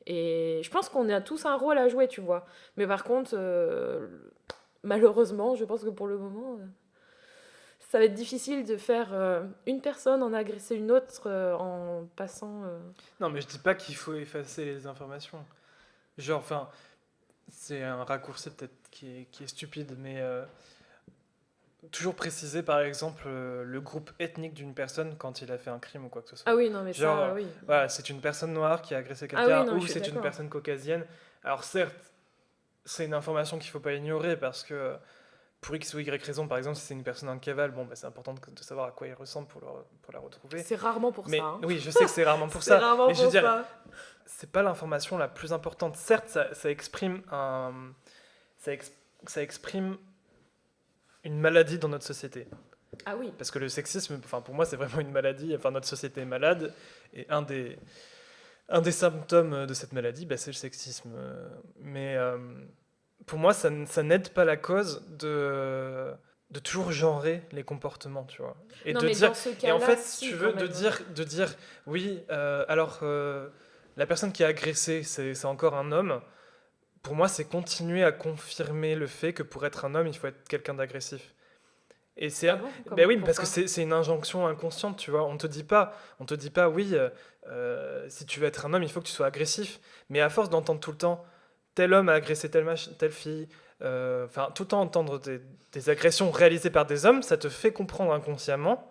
Et je pense qu'on a tous un rôle à jouer, tu vois. Mais par contre, malheureusement, je pense que pour le moment... ça va être difficile de faire une personne en agresser une autre en passant... Non, mais je dis pas qu'il faut effacer les informations. Genre, enfin, c'est un raccourci peut-être qui est stupide, mais toujours préciser par exemple le groupe ethnique d'une personne quand il a fait un crime ou quoi que ce soit. Ah oui, non, mais Genre, ça, oui. voilà, c'est une personne noire qui a agressé Ah quelqu'un oui, non, ou je suis c'est une d'accord. personne caucasienne. Alors certes, c'est une information qu'il faut pas ignorer parce que pour X ou Y raison, par exemple, si c'est une personne en cavale, bon, bah, c'est important de savoir à quoi il ressemble pour la retrouver. C'est rarement pour Mais ça. Hein. oui, je sais que c'est rarement pour C'est ça. rarement Mais je veux pour dire, ça. c'est pas l'information la plus importante. Certes, ça exprime une maladie dans notre société. Ah oui. Parce que le sexisme, enfin, pour moi, c'est vraiment une maladie. Enfin, notre société est malade. Et un des symptômes de cette maladie, bah, c'est le sexisme. Mais pour moi, ça n'aide pas la cause de toujours genrer les comportements, tu vois. Et Non, de mais dire, dans ce et en cas-là, fait, si si, tu quand veux, même. de dire oui, alors la personne qui a agressé, c'est encore un homme. Pour moi, c'est continuer à confirmer le fait que pour être un homme, il faut être quelqu'un d'agressif. Et c'est, Ah bon? ben oui, parce que Pourquoi? c'est une injonction inconsciente, tu vois. On te dit pas, oui, si tu veux être un homme, il faut que tu sois agressif. Mais à force d'entendre tout le temps, tel homme a agressé telle fille, enfin, tout le temps entendre des agressions réalisées par des hommes, ça te fait comprendre inconsciemment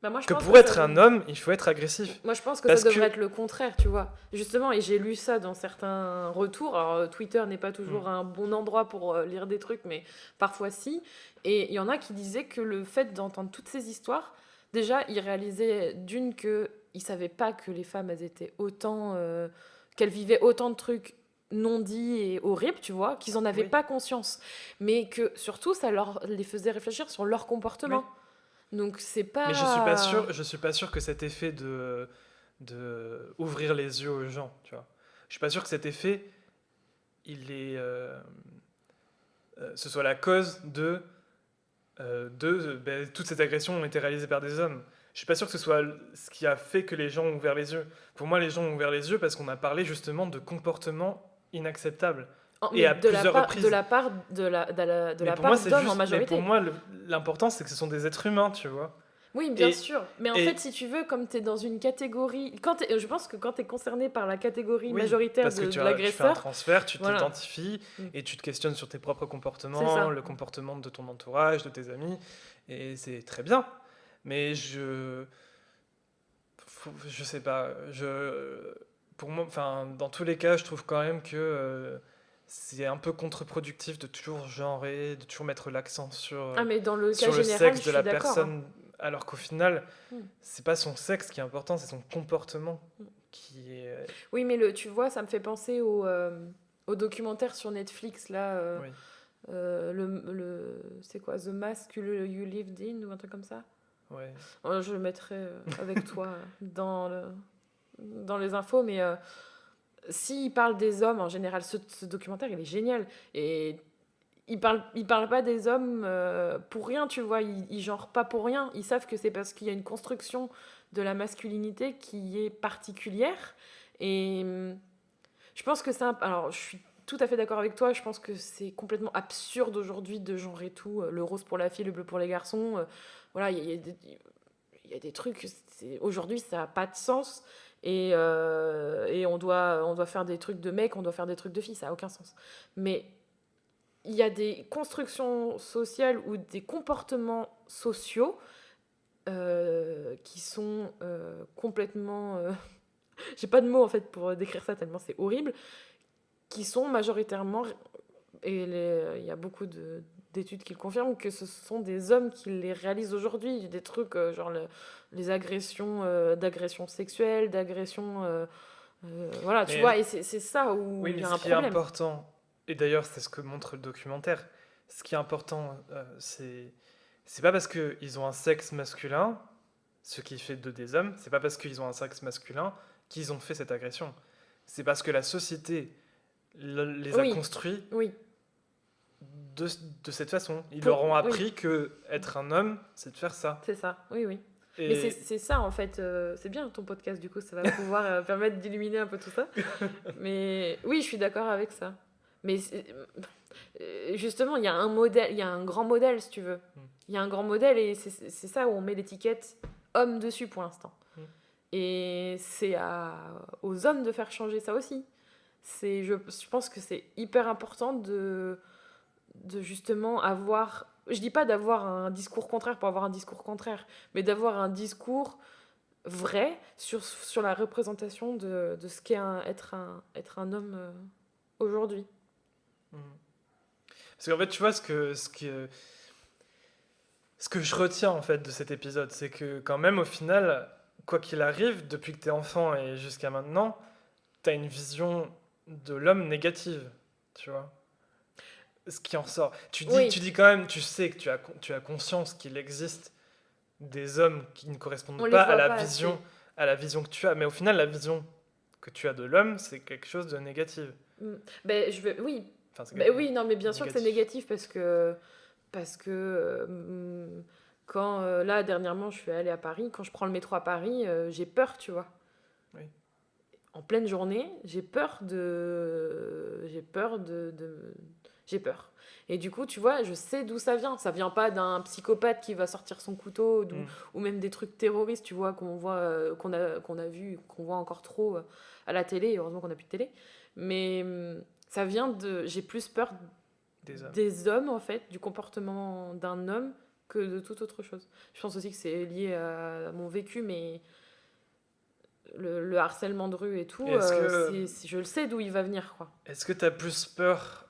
Bah moi, je que pense pour que ça être un dev- homme, il faut être agressif. Moi, je pense que ça Parce devrait que, être le contraire, tu vois. Justement, et j'ai lu ça dans certains retours. Alors, Twitter n'est pas hmm, toujours un bon endroit pour lire des trucs, mais parfois si. Et il y en a qui disaient que le fait d'entendre toutes ces histoires, déjà, ils réalisaient d'une que ils savaient pas que les femmes, elles étaient autant, qu'elles vivaient autant de trucs non dits et horribles, tu vois, qu'ils en avaient oui, pas conscience. Mais que surtout, ça leur les faisait réfléchir sur leur oui. comportement. Donc, c'est Mais pas. je suis pas sûr que cet effet de ouvrir les yeux aux gens, tu vois. Je suis pas sûr que cet effet, il est, ce soit la cause ben, toutes ces agressions ont été réalisées par des hommes. Je suis pas sûr que ce soit ce qui a fait que les gens ont ouvert les yeux. Pour moi, les gens ont ouvert les yeux parce qu'on a parlé justement de comportements inacceptables et Mais à plusieurs reprises. de la part d'hommes en Mais pour majorité. moi, l'important c'est que ce sont des êtres humains, tu vois. Oui, bien Et, sûr. Mais en fait, et si tu veux, comme tu es dans une catégorie. Je pense que quand tu es concerné par la catégorie oui, majoritaire parce que de tu fais un l'agresseur, transfert, tu voilà, t'identifies mm, et tu te questionnes sur tes propres c'est comportements, ça. le comportement de ton entourage, de tes amis, et c'est très bien. Mais je sais pas, pour moi, enfin, dans tous les cas, je trouve quand même que c'est un peu contre-productif de toujours genrer, de toujours mettre l'accent Ah, mais dans le cas sur le général, je sexe de suis la d'accord, hein. personne, alors qu'au final, Mm, c'est pas son sexe qui est important, c'est son comportement mm. qui est. Oui, mais tu vois, ça me fait penser au documentaire sur Netflix, là. Oui, C'est quoi? The Mask You Lived In ou un truc comme ça? ouais. Je le mettrai avec toi dans les infos, mais s'il parle des hommes en général, ce documentaire il est génial. Et il parle pas des hommes pour rien, tu vois. Ils genrent pas pour rien. Ils savent que c'est parce qu'il y a une construction de la masculinité qui est particulière. Et je pense que alors, je suis tout à fait d'accord avec toi. Je pense que c'est complètement absurde aujourd'hui de genrer tout. Le rose pour la fille, le bleu pour les garçons. Voilà, il y a des trucs. Aujourd'hui, ça n'a pas de sens. Et on doit faire des trucs de mecs, on doit faire des trucs de filles. Ça n'a aucun sens. Mais il y a des constructions sociales ou des comportements sociaux qui sont complètement. J'ai pas de mots en fait pour décrire ça tellement c'est horrible, qui sont majoritairement, et il y a beaucoup d'études qui le confirment, que ce sont des hommes qui les réalisent aujourd'hui. Des trucs genre les agressions, d'agressions sexuelles, d'agressions. Voilà, tu vois, Mais et c'est ça où oui, il mais y a ce un qui est problème. important, et d'ailleurs c'est ce que montre le documentaire, ce qui est important, c'est pas parce qu'ils ont un sexe masculin, ce qui fait d'eux des hommes, c'est pas parce qu'ils ont un sexe masculin qu'ils ont fait cette agression. C'est parce que la société les a Oui, construits oui. de, de cette façon. Ils leur ont Oui, appris que être un homme, c'est de faire ça. c'est ça. Oui, oui. Mais Et c'est ça en fait. C'est bien ton podcast, du coup, ça va pouvoir permettre d'illuminer un peu tout ça. Mais oui, je suis d'accord avec ça. Mais justement, il y a un modèle, il y a un grand modèle, si tu veux. Mm. Il y a un grand modèle et c'est ça où on met l'étiquette homme dessus pour l'instant. Mm. Et c'est aux hommes de faire changer ça aussi. Je pense que c'est hyper important de justement avoir. Je dis pas d'avoir un discours contraire pour avoir un discours contraire, mais d'avoir un discours vrai sur la représentation de ce qu'est être un homme aujourd'hui. Mm. Parce qu'en fait, tu vois, ce que je retiens en fait de cet épisode, c'est que quand même au final, quoi qu'il arrive, depuis que t'es enfant et jusqu'à maintenant, t'as une vision de l'homme négative, tu vois. ce qui en sort. Oui, Tu dis quand même, tu sais que tu as conscience qu'il existe des hommes qui ne correspondent on les pas voit pas assez. à la vision que tu as. Mais au final, la vision que tu as de l'homme, c'est quelque chose de négatif. Mm. Ben, oui. Enfin, c'est Ben, oui, non, mais bien sûr que c'est négatif. négatif parce que quand là, dernièrement, je suis allée à Paris, quand je prends le métro à Paris, j'ai peur, tu vois. Oui. En pleine journée, j'ai peur. Et du coup, tu vois, je sais d'où ça vient. Ça vient pas d'un psychopathe qui va sortir son couteau Mm. ou même des trucs terroristes, tu vois, qu'on a vu, qu'on voit encore trop à la télé. Heureusement qu'on n'a plus de télé. Mais ça vient de. J'ai plus peur Des hommes. des hommes, en fait, du comportement d'un homme que de toute autre chose. Je pense aussi que c'est lié à mon vécu, mais le harcèlement de rue et Et tout, je le sais d'où il va venir, quoi. est-ce que tu as plus peur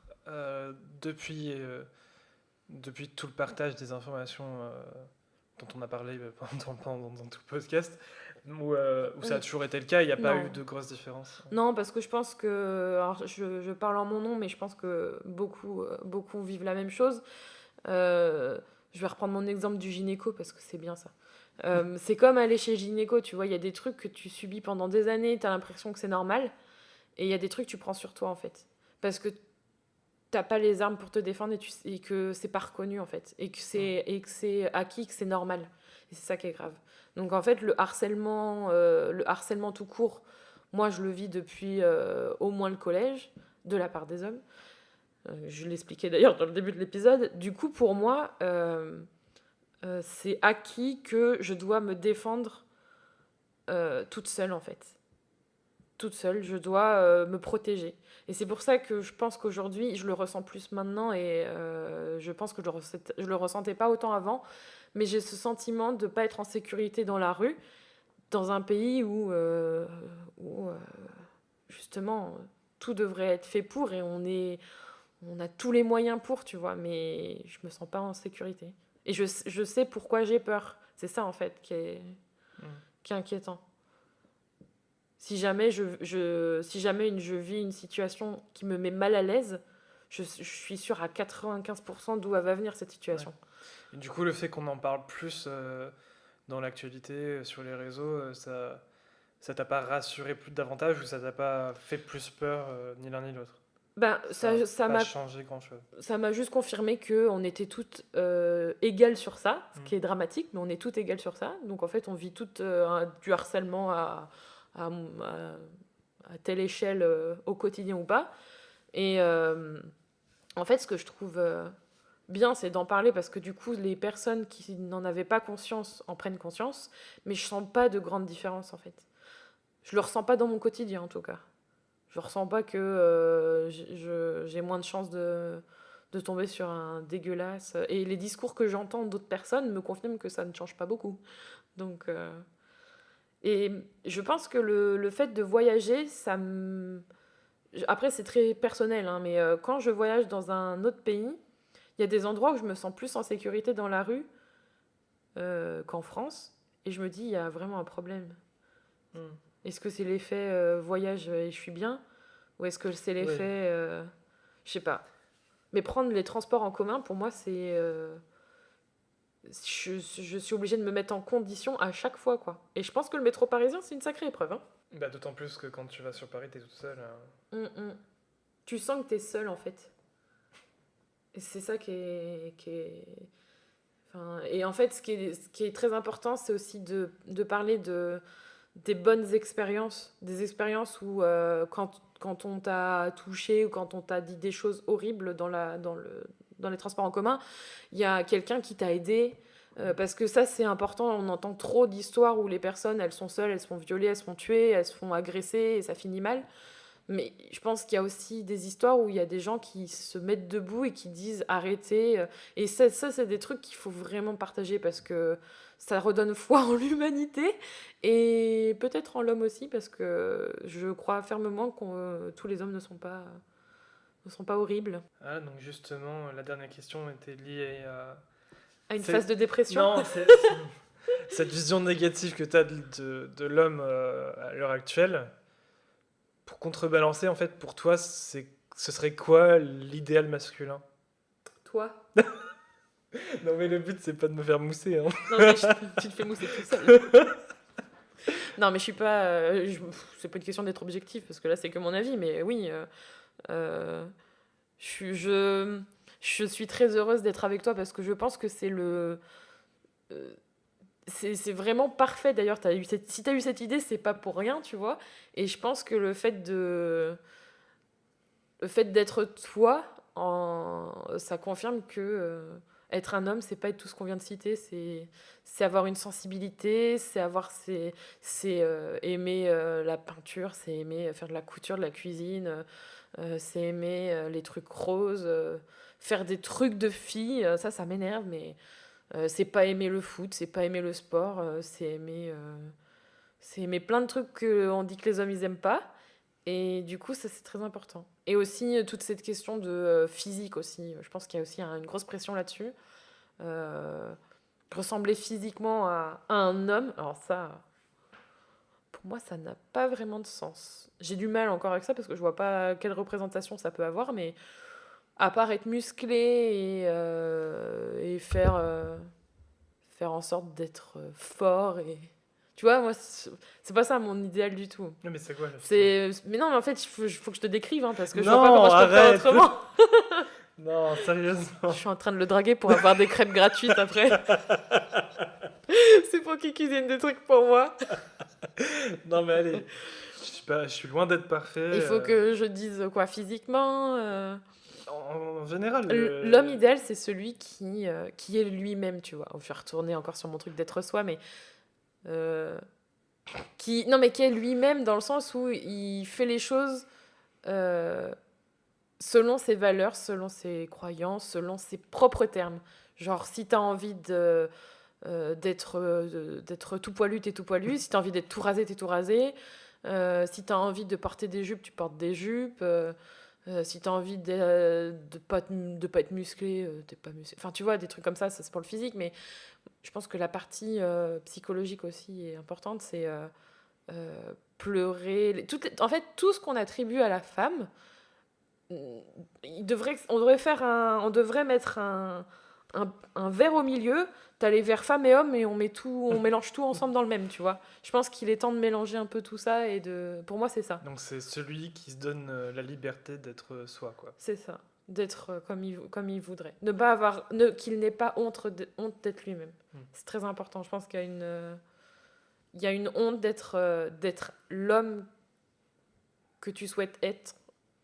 depuis, depuis tout le partage des informations dont on a parlé dans tout le podcast, où ça a Mm. toujours été le cas, il n'y a pas eu Non. de grosses différences? Non, parce que je pense que. Alors, je parle en mon nom, mais je pense que beaucoup vivent la même chose. Euh, je vais reprendre mon exemple du gynéco parce que c'est bien ça. C'est comme aller chez le gynéco, tu vois, il y a des trucs que tu subis pendant des années, tu as l'impression que c'est normal, et il y a des trucs que tu prends sur toi en fait. Parce que t'as pas les armes pour te défendre et que c'est pas reconnu en fait. Et que c'est acquis, que c'est normal. Et c'est ça qui est grave. Donc en fait, le harcèlement tout court, moi je le vis depuis au moins le collège, de la part des hommes. Je l'expliquais d'ailleurs dans le début de l'épisode. Du coup, pour moi, c'est acquis que je dois me défendre toute seule en fait. Toute seule, je dois me protéger. Et c'est pour ça que je pense qu'aujourd'hui, je le ressens plus maintenant et je pense que je le ressentais pas autant avant, mais j'ai ce sentiment de ne pas être en sécurité dans la rue, dans un pays où justement tout devrait être fait pour et on a tous les moyens pour, tu vois, mais je me sens pas en sécurité. Et je sais pourquoi j'ai peur. C'est ça en fait Mm. qui est inquiétant. Si jamais je vis une situation qui me met mal à l'aise, je suis sûre à 95% d'où elle va venir cette Ouais. situation. Et du coup, le fait qu'on en parle plus dans l'actualité, sur les réseaux, ça t'a pas rassuré plus davantage ou ça t'a pas fait plus peur ni l'un ni l'autre? Ben, Ça n'a pas changé grand-chose. ça m'a juste confirmé qu'on était toutes égales sur ça, ce Mm. qui est dramatique, mais on est toutes égales sur ça. Donc en fait, on vit toutes du harcèlement à, à- à telle échelle au quotidien ou pas. Et en fait, ce que je trouve bien, c'est d'en parler parce que du coup, les personnes qui n'en avaient pas conscience en prennent conscience, mais je sens pas de grande différence en fait. Je le ressens pas dans mon quotidien en tout cas. Je ressens pas que j'ai moins de chances de tomber sur un dégueulasse. Et les discours que j'entends d'autres personnes me confirment que ça ne change pas beaucoup. Donc, et je pense que le fait de voyager, après, c'est très personnel, hein, mais quand je voyage dans un autre pays, il y a des endroits où je me sens plus en sécurité dans la rue qu'en France. Et je me dis, il y a vraiment un problème. Mm. Est-ce que c'est l'effet voyage et je suis bien? Ou est-ce que c'est Oui. l'effet. Je sais pas. Mais prendre les transports en commun, pour moi, c'est. Je suis obligée de me mettre en condition à chaque fois, quoi. Et je pense que le métro parisien, c'est une sacrée épreuve, hein. Bah, d'autant plus que quand tu vas sur Paris, t'es toute seule. Mm. Tu sens que t'es seule, en fait. Et c'est ça qui est. Enfin, et en fait, ce qui est très important, c'est aussi de parler des bonnes expériences. Des expériences où, quand on t'a touché ou quand on t'a dit des choses horribles dans les transports en commun, il y a quelqu'un qui t'a aidé. Parce que ça, c'est important. On entend trop d'histoires où les personnes, elles sont seules, elles se font violer, elles se font tuer, elles se font agresser et ça finit mal. Mais je pense qu'il y a aussi des histoires où il y a des gens qui se mettent debout et qui disent arrêtez. Et ça c'est des trucs qu'il faut vraiment partager parce que ça redonne foi en l'humanité et peut-être en l'homme aussi parce que je crois fermement que tous les hommes ne sont pas horribles. Ah, donc justement, la dernière question était liée à... À une phase de dépression. Non, cette vision négative que tu as de l'homme à l'heure actuelle. Pour contrebalancer, en fait, pour toi, ce serait quoi l'idéal masculin? toi. Non, mais le but, c'est pas de me faire mousser. Hein. Non, mais tu te fais mousser tout seul. Non, mais je suis pas. C'est pas une question d'être objectif, parce que là, c'est que mon avis, mais oui. Euh, je suis très heureuse d'être avec toi parce que je pense que c'est le. euh, c'est vraiment parfait d'ailleurs. Si tu as eu cette idée, c'est pas pour rien, tu vois. Et je pense que le fait d'être toi, ça confirme que être un homme, c'est pas être tout ce qu'on vient de citer. C'est avoir une sensibilité, c'est aimer la peinture, c'est aimer faire de la couture, de la cuisine, c'est aimer les trucs roses, faire des trucs de filles. Ça m'énerve, mais c'est pas aimer le foot, c'est pas aimer le sport, c'est aimer plein de trucs qu'on dit que les hommes ils aiment pas. Et du coup, ça c'est très important. Et aussi toute cette question de physique aussi. Je pense qu'il y a aussi une grosse pression là-dessus. Euh, Ressembler physiquement à un homme, alors ça, pour moi, ça n'a pas vraiment de sens. J'ai du mal encore avec ça parce que je vois pas quelle représentation ça peut avoir, mais à part être musclé et faire en sorte d'être fort et tu vois moi c'est pas ça mon idéal du tout. Non, mais c'est quoi là Mais non mais en fait il faut que je te décrive hein, parce que je Non, vois pas comment je peux faire arrête. autrement. Non, sérieusement. Je suis en train de le draguer pour avoir des crêpes gratuites après. C'est pour qu'il cuisine des trucs pour moi. Non, mais allez. Je suis loin d'être parfait. Il faut que je dise quoi physiquement En général. L'homme idéal, c'est celui qui est lui-même, tu vois. Je vais retourner encore sur mon truc d'être soi, mais non, mais qui est lui-même dans le sens où il fait les choses selon ses valeurs, selon ses croyances, selon ses propres termes. Genre, si t'as envie d'être tout poilu, t'es tout poilu. Si t'as envie d'être tout rasé, t'es tout rasé. Si t'as envie de porter des jupes, tu portes des jupes. Si t'as envie de pas être musclé, t'es pas musclé. Enfin, tu vois, des trucs comme ça c'est pour le physique, mais je pense que la partie psychologique aussi est importante, c'est pleurer. En fait, tout ce qu'on attribue à la femme, on devrait mettre un verre au milieu. T'as les verres femmes et hommes et on mélange tout ensemble dans le même, tu vois. Je pense qu'il est temps de mélanger un peu tout ça pour moi c'est ça. Donc c'est celui qui se donne la liberté d'être soi, quoi. C'est ça, d'être comme il voudrait. Qu'il n'ait pas honte d'être lui-même. C'est très important. Je pense qu'il y a une honte d'être l'homme que tu souhaites être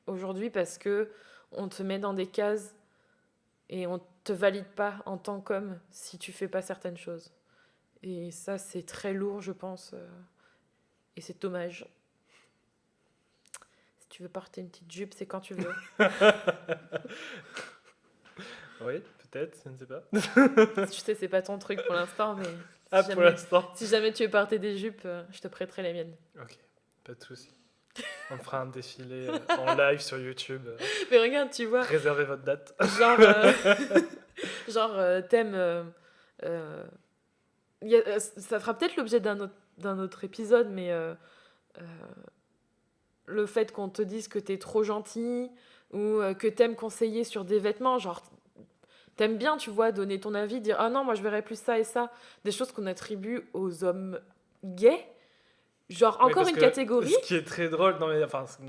aujourd'hui parce que on te met dans des cases et on te valide pas en tant qu'homme si tu fais pas certaines choses. Et ça, c'est très lourd, je pense. Et c'est dommage. Si tu veux porter une petite jupe, c'est quand tu veux. Oui, peut-être, je ne sais pas. Je sais, c'est pas ton truc pour l'instant, mais Pour l'instant. si jamais tu veux porter des jupes, je te prêterai les miennes. Ok, pas de souci. On fera un défilé en live sur YouTube. Mais regarde, tu vois. Réservez votre date. Thème. Ça fera peut-être l'objet d'un autre épisode, mais le fait qu'on te dise que t'es trop gentil ou que t'aimes conseiller sur des vêtements, genre t'aimes bien, tu vois, donner ton avis, dire ah non, moi je verrais plus ça et ça, des choses qu'on attribue aux hommes gays. Genre encore une catégorie. Ce qui est très drôle, non,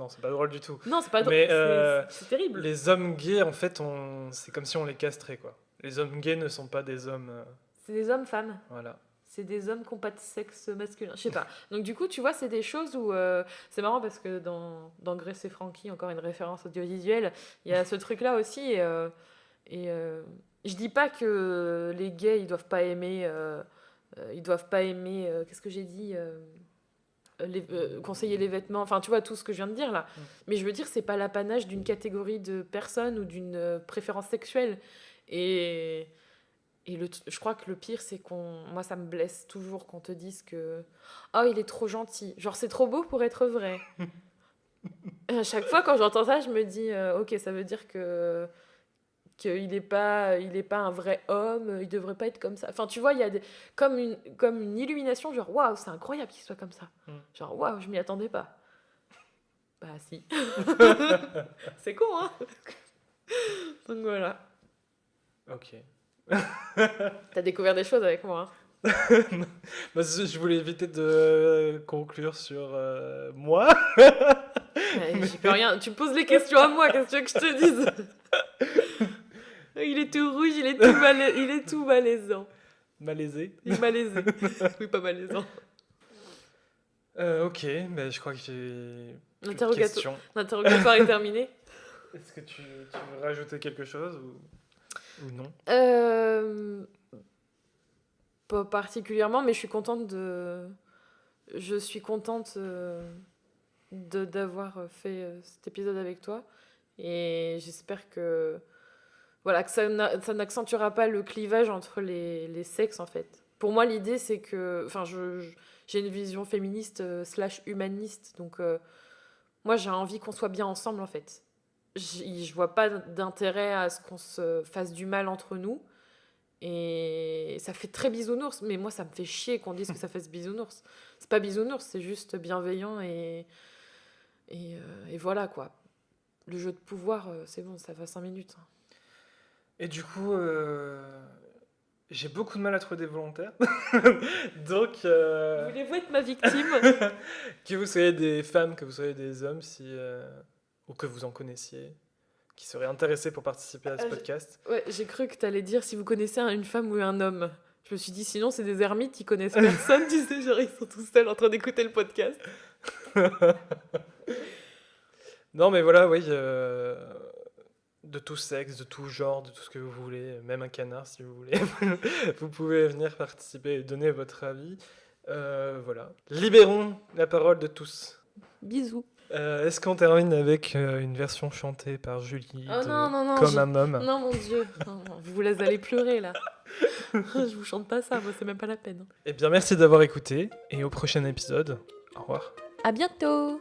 c'est pas drôle du tout. Non, c'est pas drôle, mais c'est terrible. Les hommes gays, en fait, c'est comme si on les castrait, quoi. Les hommes gays ne sont pas des hommes. C'est des hommes-femmes. Voilà. C'est des hommes qui n'ont pas de sexe masculin. Je sais pas. Donc du coup, tu vois, c'est des choses où... c'est marrant parce que dans Grace et Frankie, encore une référence audiovisuelle, il y a ce truc-là aussi. Je dis pas que les gays, ils doivent pas aimer... qu'est-ce que j'ai dit conseiller les vêtements, enfin tu vois tout ce que je viens de dire là. Mais je veux dire, c'est pas l'apanage d'une catégorie de personnes ou d'une préférence sexuelle. Et je crois que le pire, c'est moi, ça me blesse toujours qu'on te dise que oh, il est trop gentil. Genre, c'est trop beau pour être vrai. À chaque fois, quand j'entends ça, je me dis ok, ça veut dire qu'il n'est pas un vrai homme, il devrait pas être comme ça. Enfin, tu vois, il y a comme une illumination, genre waouh, c'est incroyable qu'il soit comme ça. Genre waouh, je m'y attendais pas. Bah si. C'est con, hein. Donc voilà. Ok. T'as découvert des choses avec moi. Bah, je voulais éviter de conclure sur moi. J'y peux rien. Tu poses les questions à moi, qu'est-ce que tu veux que je te dise? Il est tout rouge, il est tout malaisant. Malaisé. Il est malaisé. Oui, pas malaisant. Ok, mais je crois que j'ai plus de questions. L'interrogatoire est terminé. Est-ce que tu veux rajouter quelque chose ou non? Pas particulièrement, mais je suis contente d'avoir fait cet épisode avec toi. Et j'espère que ça n'accentuera pas le clivage entre les sexes, en fait. Pour moi, l'idée, c'est que... j'ai une vision féministe / humaniste. Donc, moi, j'ai envie qu'on soit bien ensemble, en fait. Je vois pas d'intérêt à ce qu'on se fasse du mal entre nous. Et ça fait très bisounours, mais moi ça me fait chier qu'on dise que ça fait bisounours. C'est pas bisounours, c'est juste bienveillant et voilà quoi. Le jeu de pouvoir, c'est bon, ça va 5 minutes. Et du coup, j'ai beaucoup de mal à trouver des volontaires. Donc, Voulez-vous être ma victime? que vous soyez des femmes, que vous soyez des hommes, ou que vous en connaissiez, qui seraient intéressés pour participer à ce podcast. Ouais, j'ai cru que t'allais dire si vous connaissez une femme ou un homme. Je me suis dit, sinon, c'est des ermites, ils connaissent personne, tu sais, genre, ils sont tous seuls en train d'écouter le podcast. Non, mais voilà, oui, de tout sexe, de tout genre, de tout ce que vous voulez, même un canard si vous voulez. Vous pouvez venir participer et donner votre avis. Voilà. Libérons la parole de tous. Bisous. Est-ce qu'on termine avec une version chantée par Julie non, Comme un homme? Non, mon Dieu. Non, vous allez pleurer, là. Je vous chante pas ça, moi, c'est même pas la peine. Eh bien, merci d'avoir écouté et au prochain épisode. Au revoir. À bientôt.